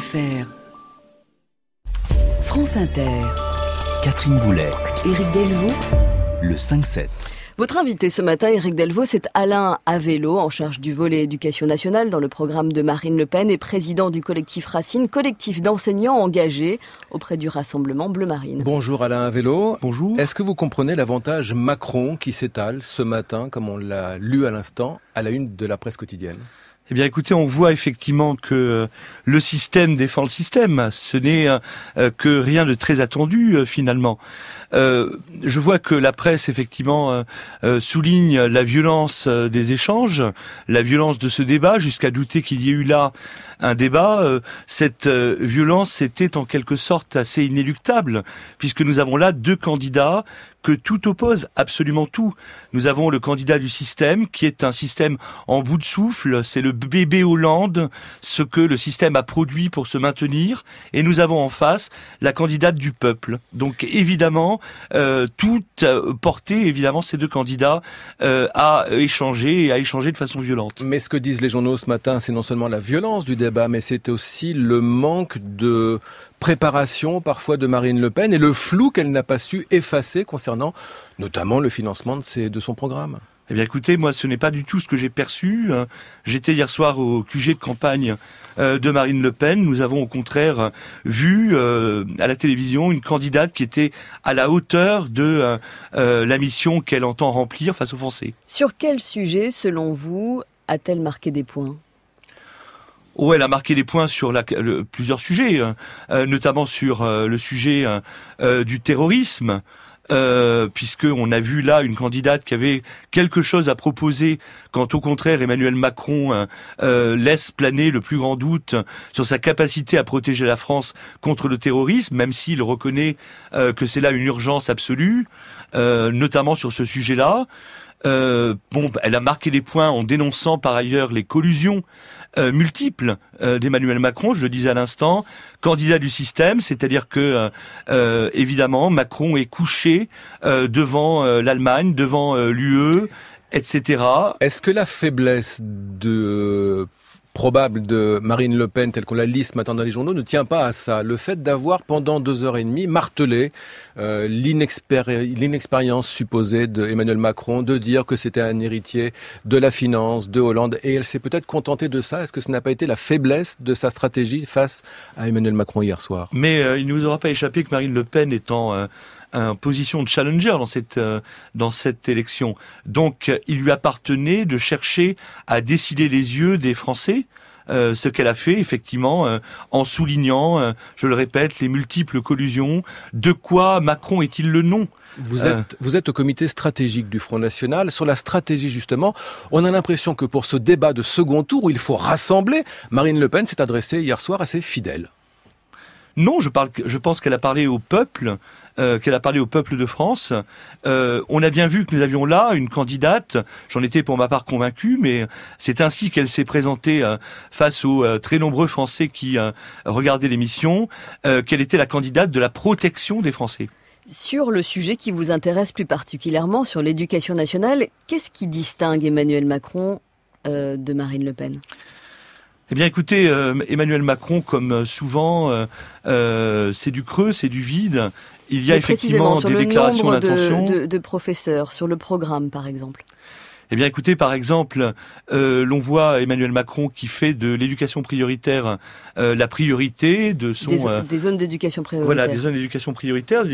FR. France Inter. Catherine Boulet. Éric Delvaux. Le 5-7. Votre invité ce matin, Éric Delvaux, c'est Alain Avello, en charge du volet éducation nationale dans le programme de Marine Le Pen et président du collectif Racine, collectif d'enseignants engagés auprès du Rassemblement Bleu Marine. Bonjour Alain Avello. Bonjour. Est-ce que vous comprenez l'avantage Macron qui s'étale ce matin, comme on l'a lu à l'instant, à la une de la presse quotidienne ? Eh bien, écoutez, on voit effectivement que le système défend le système. Ce n'est que rien de très attendu, finalement. Je vois que la presse, effectivement, souligne la violence des échanges, la violence de ce débat, jusqu'à douter qu'il y ait eu là un débat. Cette violence était en quelque sorte assez inéluctable, puisque nous avons là deux candidats que tout oppose, absolument tout. Nous avons le candidat du système, qui est un système en bout de souffle, c'est le bébé Hollande, ce que le système a produit pour se maintenir, et nous avons en face la candidate du peuple. Donc évidemment, toute portée, évidemment, ces deux candidats à échanger de façon violente. Mais ce que disent les journaux ce matin, c'est non seulement la violence du débat, mais c'est aussi le manque de préparation parfois de Marine Le Pen et le flou qu'elle n'a pas su effacer concernant notamment le financement de son programme. Eh bien écoutez, moi ce n'est pas du tout ce que j'ai perçu. J'étais hier soir au QG de campagne de Marine Le Pen. Nous avons au contraire vu à la télévision une candidate qui était à la hauteur de la mission qu'elle entend remplir face aux Français. Sur quel sujet, selon vous, a-t-elle marqué des points ? Oh, elle a marqué des points sur plusieurs sujets, notamment sur le sujet du terrorisme, puisqu'on a vu là une candidate qui avait quelque chose à proposer, quand au contraire Emmanuel Macron laisse planer le plus grand doute sur sa capacité à protéger la France contre le terrorisme, même s'il reconnaît que c'est là une urgence absolue, notamment sur ce sujet-là. Elle a marqué des points en dénonçant par ailleurs les collusions multiples d'Emmanuel Macron, je le disais à l'instant, candidat du système, c'est-à-dire que évidemment Macron est couché devant l'Allemagne, devant l'UE, etc. Est-ce que la faiblesse probable de Marine Le Pen, telle qu'on la lit ce matin dans les journaux, ne tient pas à ça? Le fait d'avoir, pendant 2h30, martelé l'inexpérience supposée d'Emmanuel Macron, de dire que c'était un héritier de la finance, de Hollande, et elle s'est peut-être contentée de ça. Est-ce que ce n'a pas été la faiblesse de sa stratégie face à Emmanuel Macron hier soir? Mais il ne vous aura pas échappé que Marine Le Pen étant en position de challenger dans cette élection. Donc, il lui appartenait de chercher à décider les yeux des Français, ce qu'elle a fait effectivement en soulignant, je le répète, les multiples collusions. De quoi Macron est-il le nom ? Vous êtes au comité stratégique du Front National. Sur la stratégie, justement, on a l'impression que pour ce débat de second tour où il faut rassembler, Marine Le Pen s'est adressée hier soir à ses fidèles. Non, je pense qu'elle a parlé au peuple, de France. On a bien vu que nous avions là une candidate, j'en étais pour ma part convaincu, mais c'est ainsi qu'elle s'est présentée face aux très nombreux Français qui regardaient l'émission, qu'elle était la candidate de la protection des Français. Sur le sujet qui vous intéresse plus particulièrement, sur l'éducation nationale, qu'est-ce qui distingue Emmanuel Macron de Marine Le Pen ? Eh bien, écoutez, Emmanuel Macron, comme souvent, c'est du creux, c'est du vide. Il y a effectivement des déclarations d'intention. De professeurs, sur le programme, par exemple. Eh bien, écoutez, par exemple, l'on voit Emmanuel Macron qui fait de l'éducation prioritaire la priorité de son... Des zones d'éducation prioritaire. Voilà, des zones d'éducation prioritaire.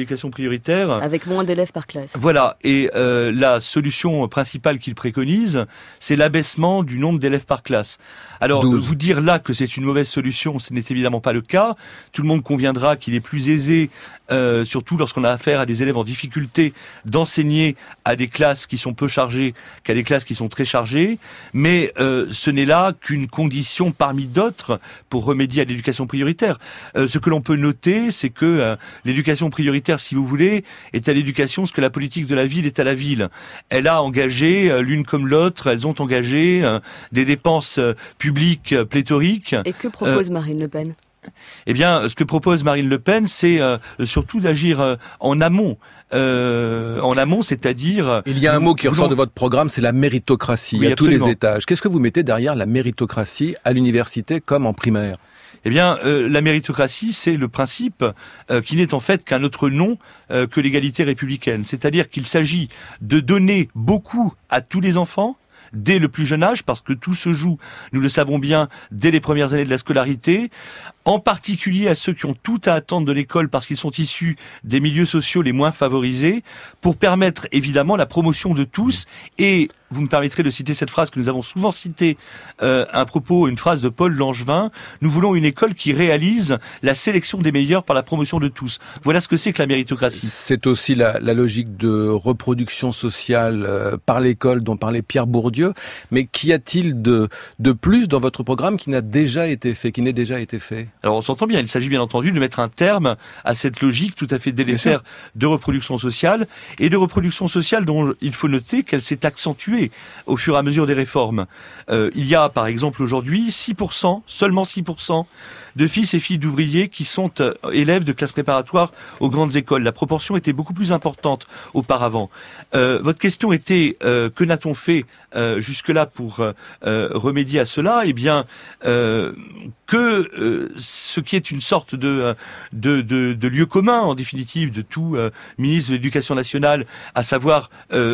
Avec moins d'élèves par classe. Voilà, et la solution principale qu'il préconise, c'est l'abaissement du nombre d'élèves par classe. Alors, 12. Vous dire là que c'est une mauvaise solution, ce n'est évidemment pas le cas. Tout le monde conviendra qu'il est plus aisé, surtout lorsqu'on a affaire à des élèves en difficulté, d'enseigner à des classes qui sont peu chargées qu'à des classes qui sont très chargées. Mais ce n'est là qu'une condition parmi d'autres pour remédier à l'éducation prioritaire. Ce que l'on peut noter, c'est que l'éducation prioritaire, si vous voulez, est à l'éducation ce que la politique de la ville est à la ville. Elle a engagé, l'une comme l'autre, elles ont engagé des dépenses publiques pléthoriques. Et que propose Marine Le Pen ? Eh bien, ce que propose Marine Le Pen, c'est surtout d'agir en amont. C'est-à-dire... Il y a un mot qui ressort de votre programme, c'est la méritocratie, oui, à absolument. tous les étages. Qu'est-ce que vous mettez derrière la méritocratie à l'université comme en primaire ? Eh bien, la méritocratie, c'est le principe qui n'est en fait qu'un autre nom que l'égalité républicaine. C'est-à-dire qu'il s'agit de donner beaucoup à tous les enfants, dès le plus jeune âge, parce que tout se joue, nous le savons bien, dès les premières années de la scolarité, en particulier à ceux qui ont tout à attendre de l'école parce qu'ils sont issus des milieux sociaux les moins favorisés, pour permettre évidemment la promotion de tous. Et vous me permettrez de citer cette phrase que nous avons souvent citée une phrase de Paul Langevin: nous voulons une école qui réalise la sélection des meilleurs par la promotion de tous. Voilà ce que c'est que la méritocratie. C'est aussi la logique de reproduction sociale par l'école dont parlait Pierre Bourdieu. Mais qu'y a-t-il de plus dans votre programme qui n'est déjà été fait? Alors on s'entend bien, il s'agit bien entendu de mettre un terme à cette logique tout à fait délétère de reproduction sociale, et de reproduction sociale dont il faut noter qu'elle s'est accentuée au fur et à mesure des réformes. Il y a par exemple aujourd'hui 6%, seulement 6% de fils et filles d'ouvriers qui sont élèves de classes préparatoires aux grandes écoles. La proportion était beaucoup plus importante auparavant. Votre question était que n'a-t-on fait jusque-là pour remédier à cela? Eh bien, ce qui est une sorte de lieu commun, en définitive, de tout ministre de l'Éducation nationale, à savoir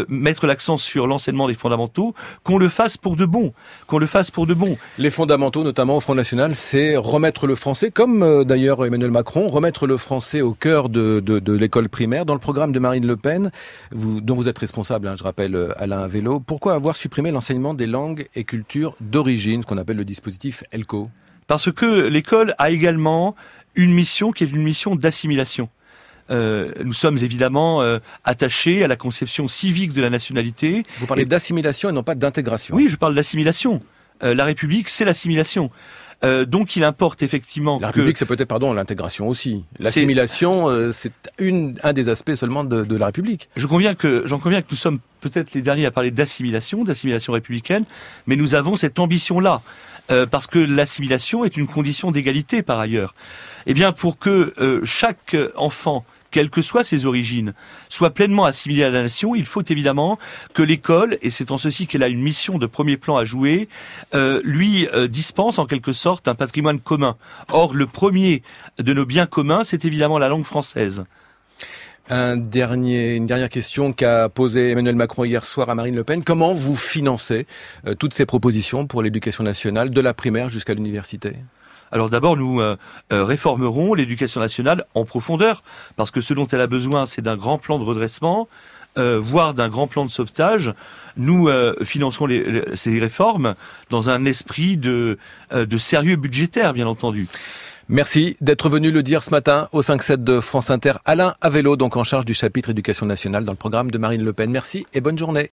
mettre l'accent sur l'enseignement des fondamentaux, qu'on le fasse pour de bon. Les fondamentaux, notamment au Front National, c'est remettre le français, comme d'ailleurs Emmanuel Macron, remettre le français au cœur de l'école primaire. Dans le programme de Marine Le Pen, dont vous êtes responsable, je rappelle, Alain Avello, pourquoi avoir supprimé l'enseignement des langues et cultures d'origine, ce qu'on appelle le dispositif ELCO? Parce que l'école a également une mission qui est une mission d'assimilation. Nous sommes évidemment attachés à la conception civique de la nationalité. Vous parlez d'assimilation et non pas d'intégration. Oui, je parle d'assimilation. La République, c'est l'assimilation. Donc il importe effectivement La République, c'est peut-être, l'intégration aussi. L'assimilation, c'est un des aspects seulement de la République. J'en conviens que nous sommes peut-être les derniers à parler d'assimilation républicaine, mais nous avons cette ambition-là. Parce que l'assimilation est une condition d'égalité par ailleurs. Eh bien, pour que chaque enfant, quelles que soient ses origines, soit pleinement assimilé à la nation, il faut évidemment que l'école, et c'est en ceci qu'elle a une mission de premier plan à jouer, lui dispense en quelque sorte un patrimoine commun. Or, le premier de nos biens communs, c'est évidemment la langue française. Une dernière question qu'a posée Emmanuel Macron hier soir à Marine Le Pen. Comment vous financez toutes ces propositions pour l'éducation nationale, de la primaire jusqu'à l'université? Alors d'abord, nous réformerons l'éducation nationale en profondeur, parce que ce dont elle a besoin, c'est d'un grand plan de redressement, voire d'un grand plan de sauvetage. Nous financerons ces réformes dans un esprit de sérieux budgétaire, bien entendu. Merci d'être venu le dire ce matin au 5-7 de France Inter. Alain Avello, donc en charge du chapitre éducation nationale dans le programme de Marine Le Pen. Merci et bonne journée.